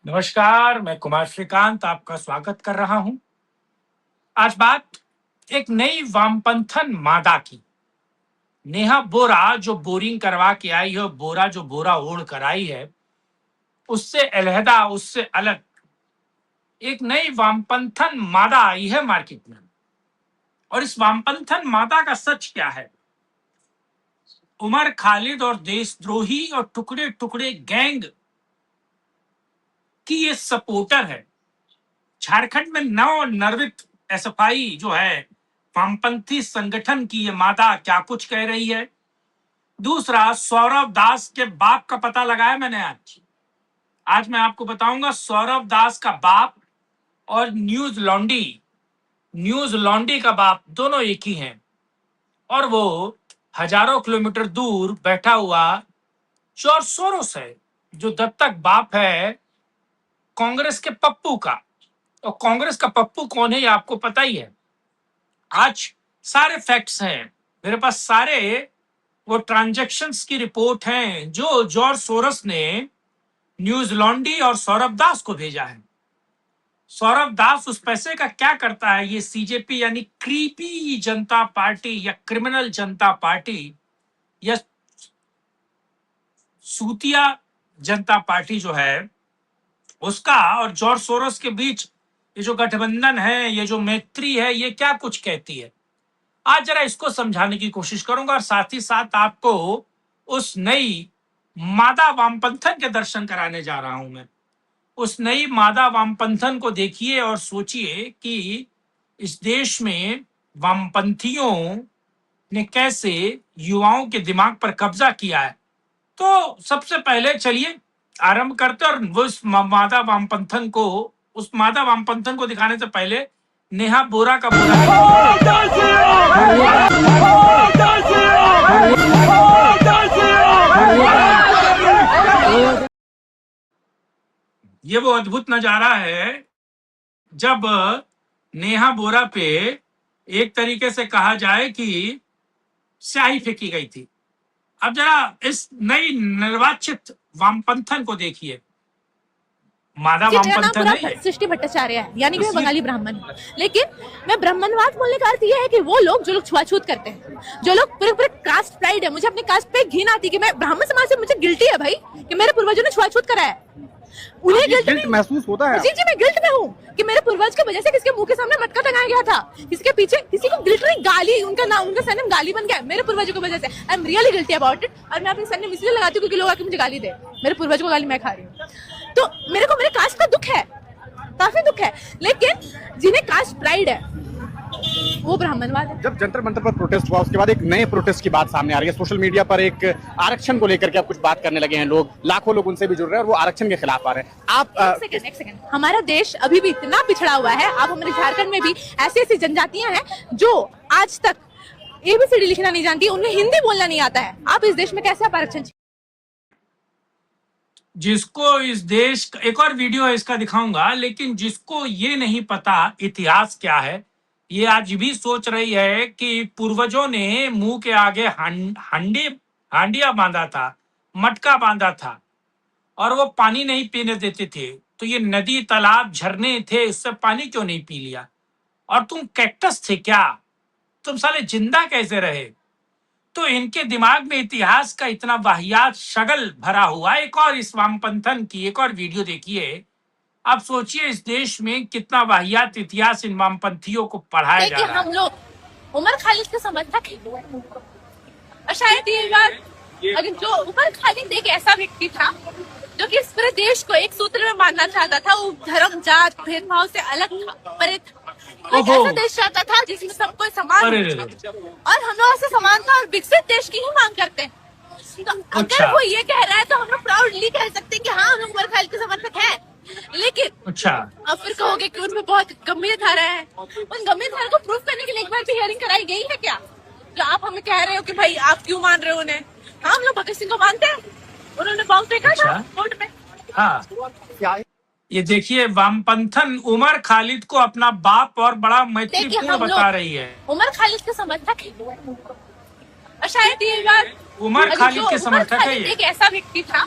नमस्कार, मैं कुमार श्रीकांत आपका स्वागत कर रहा हूं। आज बात एक नई वामपंथन मादा की। नेहा बोरा जो बोरिंग करवा के आई है, बोरा जो बोरा ओढ़ कर आई है, उससे अलहदा, उससे अलग एक नई वामपंथन मादा आई है मार्केट में। और इस वामपंथन मादा का सच क्या है? उमर खालिद और देशद्रोही और टुकड़े टुकड़े गैंग की ये सपोर्टर है। झारखंड में नवनिर्मित एसएफआई जो है, वामपंथी संगठन की ये माता क्या कुछ कह रही है। दूसरा, सौरभ दास के बाप का पता लगाया मैंने आज मैं आपको बताऊंगा सौरभ दास का बाप और न्यूज लॉन्डी का बाप दोनों एक ही हैं। और वो हजारों किलोमीटर दूर बैठा हुआ जॉर्ज सोरोस है, जो दत्तक बाप है कांग्रेस के पप्पू का। और कांग्रेस का पप्पू कौन है ये आपको पता ही है। आज सारे फैक्ट्स हैं मेरे पास, सारे वो ट्रांजैक्शंस की रिपोर्ट हैं जो जॉर्ज सोरस ने न्यूज लॉन्डी और सौरभ दास को भेजा है। सौरभ दास उस पैसे का क्या करता है, ये सीजेपी यानी क्रीपी जनता पार्टी या क्रिमिनल जनता पार्टी या सूतिया जनता पार्टी जो है उसका और जॉर्ज सोरस के बीच ये जो गठबंधन है, ये जो मैत्री है, ये क्या कुछ कहती है। आज जरा इसको समझाने की कोशिश करूंगा और साथ ही साथ आपको उस नई मादा वामपंथन के दर्शन कराने जा रहा हूं। मैं उस नई मादा वामपंथन को देखिए और सोचिए कि इस देश में वामपंथियों ने कैसे युवाओं के दिमाग पर कब्जा किया है। तो सबसे पहले चलिए आरंभ करते और उस मादा वामपंथन को दिखाने से पहले नेहा बोरा का बोरा ये वो अद्भुत नजारा है जब नेहा बोरा पे एक तरीके से कहा जाए कि स्याही फेंकी गई थी। अब जरा इस नई निर्वाचित वामपंथन को देखिए। मादा वामपंथन है सृष्टि भट्टाचार्य है, यानी कि मैं बंगाली ब्राह्मण हूँ। लेकिन मैं ब्राह्मणवाद बोलने का अर्थ ये है कि वो लोग जो लोग छुआछूत करते हैं, जो लोग पूरे कास्ट प्राइड है। मुझे अपने कास्ट पे घिन आती कि मैं ब्राह्मण समाज से, मुझे गिल्टी है भाई कि मेरे पूर्वजों ने छुआछूत करा है। उन्हें गिल्ट महसूस होता है। जी, मैं गिल्ट में हूँ कि मेरे पूर्वज की वजह से किसके मुंह के सामने मटका टंगाया गया था, किसके पीछे किसी को गिल्ट नहीं, गाली, उनका नाम, उनका सरनेम गाली बन गया मेरे पूर्वजों की वजह से। I am really guilty about it. और मैं अपनी सरनेम इसलिए लगाती हूँ क्योंकि लोग आके मुझे गाली दे, मेरे पूर्वजों को गाली मैं खा रही हूँ। तो मेरे को मेरे कास्ट का दुख है, काफी दुख है। लेकिन जिन्हें कास्ट प्राइड है वो ब्राह्मणवाद है। जब जंतर मंतर पर प्रोटेस्ट हुआ उसके बाद एक नए प्रोटेस्ट की बात सामने आ रही है। सोशल मीडिया पर एक आरक्षण को लेकर के आप कुछ बात करने लगे हैं, लोग, लाखों लोग उनसे भी जुड़ रहे हैं और वो आरक्षण के खिलाफ आ रहे हैं। आप एक सेकंड, हमारा देश अभी भी इतना पिछड़ा हुआ है। आप हमारे झारखंड में भी ऐसी ऐसी जनजातियां हैं जो आज तक एबीसीडी लिखना नहीं जानती, उन्हें हिंदी बोलना नहीं आता है। आप इस देश में कैसे आरक्षण? जिसको इस देश, एक और वीडियो है इसका दिखाऊंगा, लेकिन जिसको ये नहीं पता इतिहास क्या है, ये आज भी सोच रही है कि पूर्वजों ने मुंह के आगे हांडिया बांधा था, मटका बांधा था और वो पानी नहीं पीने देते थे। तो ये नदी, तालाब, झरने थे, उससे पानी क्यों नहीं पी लिया? और तुम कैक्टस थे क्या? तुम साले जिंदा कैसे रहे? तो इनके दिमाग में इतिहास का इतना वाहियात शगल भरा हुआ। एक और इस वामपंथन की एक और वीडियो देखिए। आप सोचिए इस देश में कितना वाहियात इतिहास इन वामपंथियों को पढ़ाया जा रहा है। हम लोग उमर खालिद के समर्थक हैं और शायद ये बात, अगर जो उमर खालिद एक ऐसा व्यक्ति था जो कि इस पूरे देश को एक सूत्र में बांधना चाहता था, वो धर्म, जात, भेदभाव से अलग था, परे था। एक ऐसा देश चाहता था जिसमें सबको समान, और हम लोग ऐसे समानता और विकसित देश की ही मांग करते हैं। तो अगर वो ये कह रहा है तो हम लोग प्राउडली कह सकते हैं कि हाँ, हम लोग उमर खालिद के समर्थक हैं। लेकिन अब फिर कहोगे कि उनमें बहुत गंभीर धारा है। उन गंभीर धारा को प्रूफ करने के लिए एक बार भी हियरिंग कराई गई है क्या? जो आप हमें कह रहे हो कि भाई आप क्यों मान रहे हो उन्हें? हाँ, हम लोग भगत सिंह को मानते हैं, उन्होंने बॉम्ब फेंका था कोर्ट में। हाँ, ये देखिए वामपंथन उमर खालिद को अपना बाप और बड़ा मैत्रीपूर्ण बता रही है। उमर खालिद के समर्थक है और शायद ये बात, उमर खालिद के समर्थक है। एक ऐसा व्यक्ति था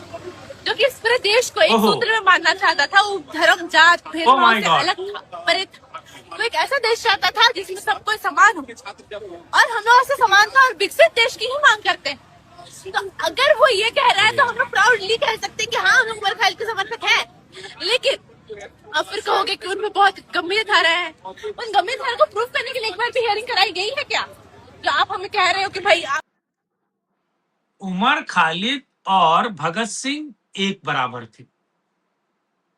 जो कि इस पूरे देश को एक ओहो। सूत्र में मानना चाहता था। वो धर्म जात Oh भेदभाव my से God. अलग था, परे था। वो एक ऐसा देश चाहता था जिसमें सब कोई समान हो, और हम लोग ऐसे समानता और विकसित देश की ही मांग करते हैं। तो अगर वो ये कह रहा है तो हम लोग प्राउडली कह सकते हैं कि हाँ, हम लोग उमर खालिद के समर्थक हैं। लेकिन अब फिर कहोगे कि उनमें बहुत गंभीर धारा है। उन गंभीर धारा को प्रूफ करने के लिए एक बार भी हियरिंग कराई गई है क्या? जो आप हमें कह रहे हो कि भाई आप उमर खालिद और भगत सिंह एक बराबर थे।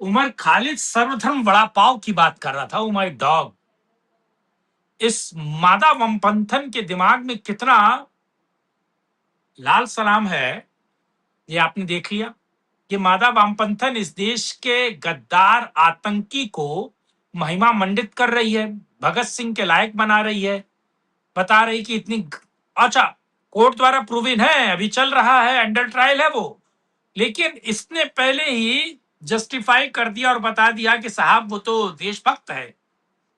उमर खालिद सर्वधर्म बड़ा पाव की बात कर रहा था। ओ माय डॉग, इस मादा वामपंथन के दिमाग में कितना लाल सलाम है, ये आपने देख लिया। ये मादा वामपंथन इस देश के गद्दार आतंकी को महिमा मंडित कर रही है, भगत सिंह के लायक बना रही है, बता रही कि अच्छा, कोर्ट द्वारा प्रूविन है, अभी चल रहा है, अंडर ट्रायल है वो, लेकिन इसने पहले ही जस्टिफाई कर दिया और बता दिया कि साहब वो तो देशभक्त है,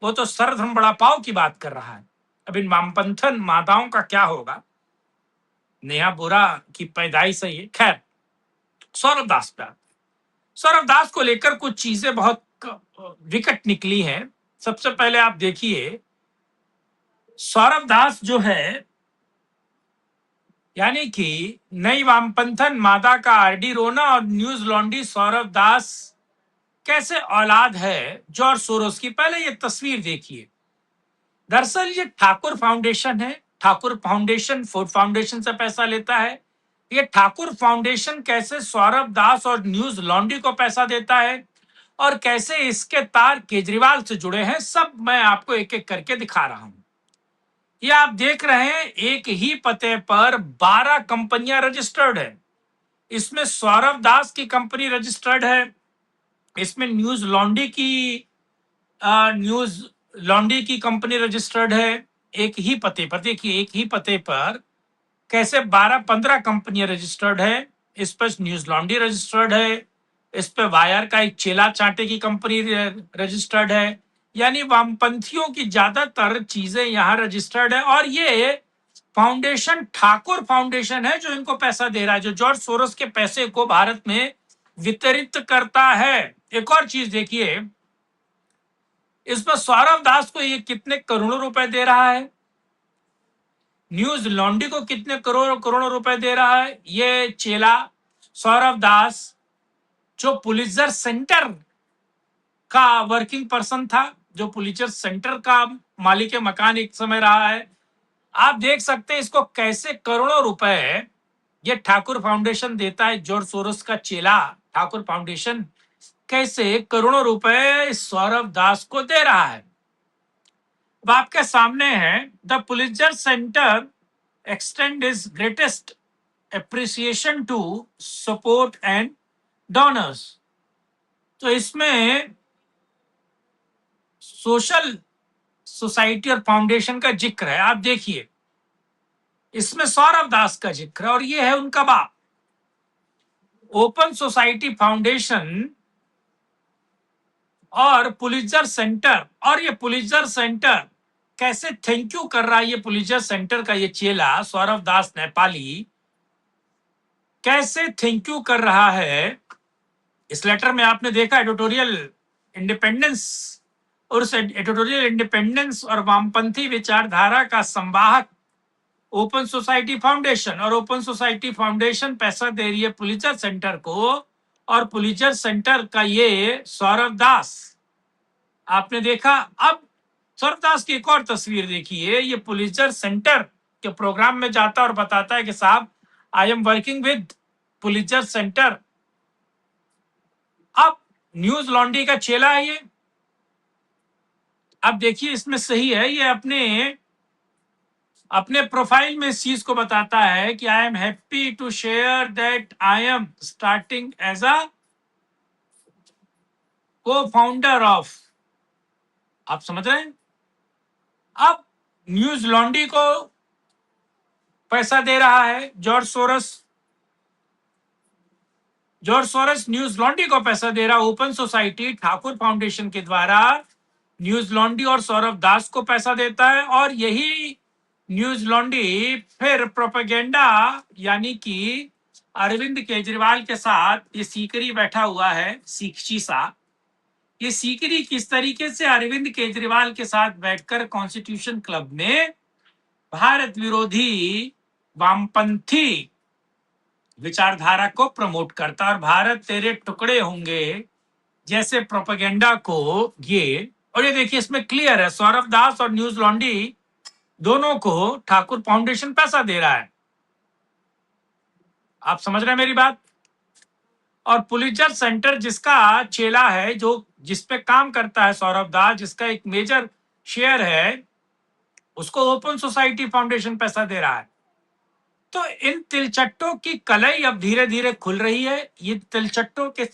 वो तो सर्वधर्म बड़ा पाव की बात कर रहा है। अब इन वामपंथन माताओं का क्या होगा? नेहा बोरा की पैदाइश है ये। खैर, सौरभ दास पे आते हैं। सौरभ दास को लेकर कुछ चीजें बहुत विकट निकली हैं। सबसे पहले आप देखिए, सौरभ दास जो है, यानी कि नई वामपंथन मादा का आरडी रोना और न्यूज लॉन्ड्री सौरभ दास कैसे औलाद है जॉर्ज सोरोस की। पहले ये तस्वीर देखिए। दरअसल ये ठाकुर फाउंडेशन है। ठाकुर फाउंडेशन फूड फाउंडेशन से पैसा लेता है। ये ठाकुर फाउंडेशन कैसे सौरभ दास और न्यूज लॉन्ड्री को पैसा देता है और कैसे इसके तार केजरीवाल से जुड़े हैं, सब मैं आपको एक एक करके दिखा रहा हूं। ये आप देख रहे हैं, एक ही पते पर 12 कंपनियां रजिस्टर्ड है। इसमें सौरभ दास की कंपनी रजिस्टर्ड है, इसमें न्यूज लॉन्ड्री की कंपनी रजिस्टर्ड है। एक ही पते पर देखिए, एक ही पते पर कैसे 12-15 कंपनियां रजिस्टर्ड है। इस पर न्यूज लॉन्ड्री रजिस्टर्ड है, इस पे वायर का एक चेला चांटे की कंपनी रजिस्टर्ड है। यानी वामपंथियों की ज्यादातर चीजें यहाँ रजिस्टर्ड है। और ये फाउंडेशन ठाकुर फाउंडेशन है जो इनको पैसा दे रहा है, जो जॉर्ज सोरोस के पैसे को भारत में वितरित करता है। एक और चीज देखिए, इसमें सौरभ दास को ये कितने करोड़ों रुपए दे रहा है, न्यूज लॉन्ड्री को कितने करोड़ों रुपए दे रहा है। ये चेला सौरभ दास जो पुलित्जर सेंटर का वर्किंग पर्सन था, जो पुलित्जर सेंटर का मालिक मकान एक समय रहा है। आप देख सकते हैं इसको कैसे करोड़ों रुपए ये ठाकुर फाउंडेशन देता है। जॉर्ज सोरोस का चेला ठाकुर फाउंडेशन कैसे करोड़ों रुपए सौरभ दास को दे रहा है। अब आपके सामने है, the Pulitzer Center extend is greatest appreciation to support and donors. तो इसमें सोशल सोसाइटी और फाउंडेशन का जिक्र है। आप देखिए, इसमें सौरभ दास का जिक्र है और ये है उनका बाप। ओपन सोसाइटी फाउंडेशन और पुलित्जर सेंटर, और ये पुलित्जर सेंटर कैसे थैंक यू कर रहा है। ये पुलित्जर सेंटर का ये चेला सौरभ दास नेपाली कैसे थैंक यू कर रहा है। इस लेटर में आपने देखा एडिटोरियल इंडिपेंडेंस, और उस एडिटोरियल इंडिपेंडेंस और वामपंथी विचारधारा का संवाहक ओपन सोसाइटी फाउंडेशन, और ओपन सोसाइटी फाउंडेशन पैसा दे रही है पुलित्जर सेंटर को, और पुलित्जर सेंटर का ये सौरभ दास आपने देखा। अब सौरभ दास की एक और तस्वीर देखिए। ये पुलित्जर सेंटर के प्रोग्राम में जाता है और बताता है कि साहब I am working with Pulitzer centre. अब न्यूज लॉन्ड्री का चेला है ये। अब देखिए इसमें सही है, ये अपने प्रोफाइल में इस चीज को बताता है कि I am happy to share that I am starting as a cofounder of. आप समझ रहे हैं। अब न्यूज लॉन्ड्री को पैसा दे रहा है जॉर्ज सोरोस न्यूज लॉन्ड्री को पैसा दे रहा है। ओपन सोसाइटी ठाकुर फाउंडेशन के द्वारा न्यूज लॉन्ड्री और सौरभ दास को पैसा देता है, और यही न्यूज लॉन्ड्री फिर प्रोपेगेंडा यानी कि अरविंद केजरीवाल के साथ ये सीकरी बैठा हुआ है, सीकची सा। ये सीकरी किस तरीके से अरविंद केजरीवाल के साथ बैठकर कॉन्स्टिट्यूशन क्लब में भारत विरोधी वामपंथी विचारधारा को प्रमोट करता और भारत तेरे टुकड़े होंगे जैसे प्रोपेगेंडा को ये। और ये देखिए इसमें क्लियर है, सौरभ दास और न्यूज लॉन्ड्री दोनों को ठाकुर फाउंडेशन पैसा दे रहा है। आप समझ रहे हैं मेरी बात? और पुलिचर सेंटर जिसका चेला है, जो जिसपे काम करता है सौरभ दास, जिसका एक मेजर शेयर है, उसको ओपन सोसाइटी फाउंडेशन पैसा दे रहा है। तो इन तिलचट्टों की कलई अब धीरे धीरे खुल रही है। ये तिलचट्टों के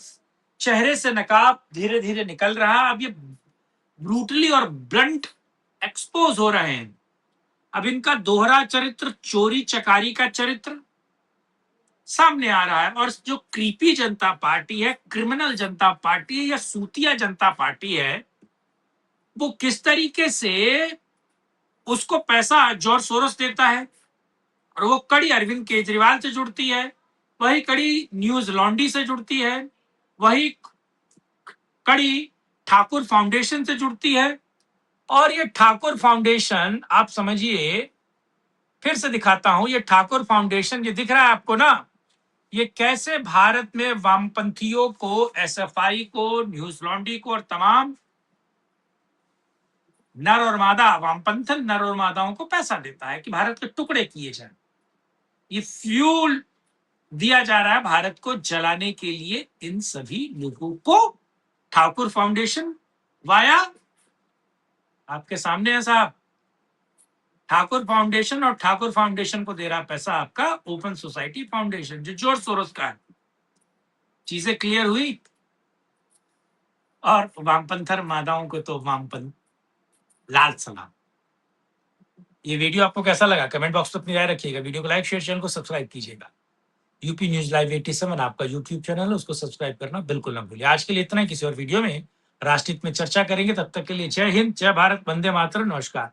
चेहरे से नकाब धीरे धीरे निकल रहा है। अब ये ब्रूटली और ब्लंट एक्सपोज हो रहे हैं। अब इनका दोहरा चरित्र, चोरी चकारी का चरित्र सामने आ रहा है। और जो क्रीपी जनता पार्टी है, क्रिमिनल जनता पार्टी है या सूतिया जनता पार्टी है, वो किस तरीके से उसको पैसा जॉर्ज सोरोस देता है और वो कड़ी अरविंद केजरीवाल से जुड़ती है, वही कड़ी न्यूज लॉन्ड्री से जुड़ती है, वही कड़ी ठाकुर फाउंडेशन से जुड़ती है। और ये ठाकुर फाउंडेशन, आप समझिए, फिर से दिखाता हूं, ये ठाकुर फाउंडेशन, ये दिख रहा है आपको ना, ये कैसे भारत में वामपंथियों को, एसएफआई को, न्यूज लॉन्ड्री को और तमाम नर और मादा, वामपंथन नर और मादाओं को पैसा देता है कि भारत के टुकड़े किए जाए। ये फ्यूल दिया जा रहा है भारत को जलाने के लिए इन सभी लोगों को। ठाकुर फाउंडेशन वाया आपके सामने है साहब, ठाकुर फाउंडेशन, और ठाकुर फाउंडेशन को दे रहा पैसा आपका ओपन सोसाइटी फाउंडेशन, जो जॉर्ज सोरोस का है। चीजें क्लियर हुई? और वामपंथर मादाओं को तो वामपंथ लाल सलाम। ये वीडियो आपको कैसा लगा? कमेंट बॉक्स में अपनी राय रखिएगा। वीडियो को लाइक, शेयर, चैनल को सब्सक्राइब कीजिएगा। यूपी न्यूज लाइव 87 आपका यूट्यूब चैनल है, उसको सब्सक्राइब करना बिल्कुल ना भूलिए। आज के लिए इतना ही, किसी और वीडियो में राष्ट्रहित में चर्चा करेंगे। तब तक के लिए जय हिंद, जय भारत, वंदे मातरम, नमस्कार।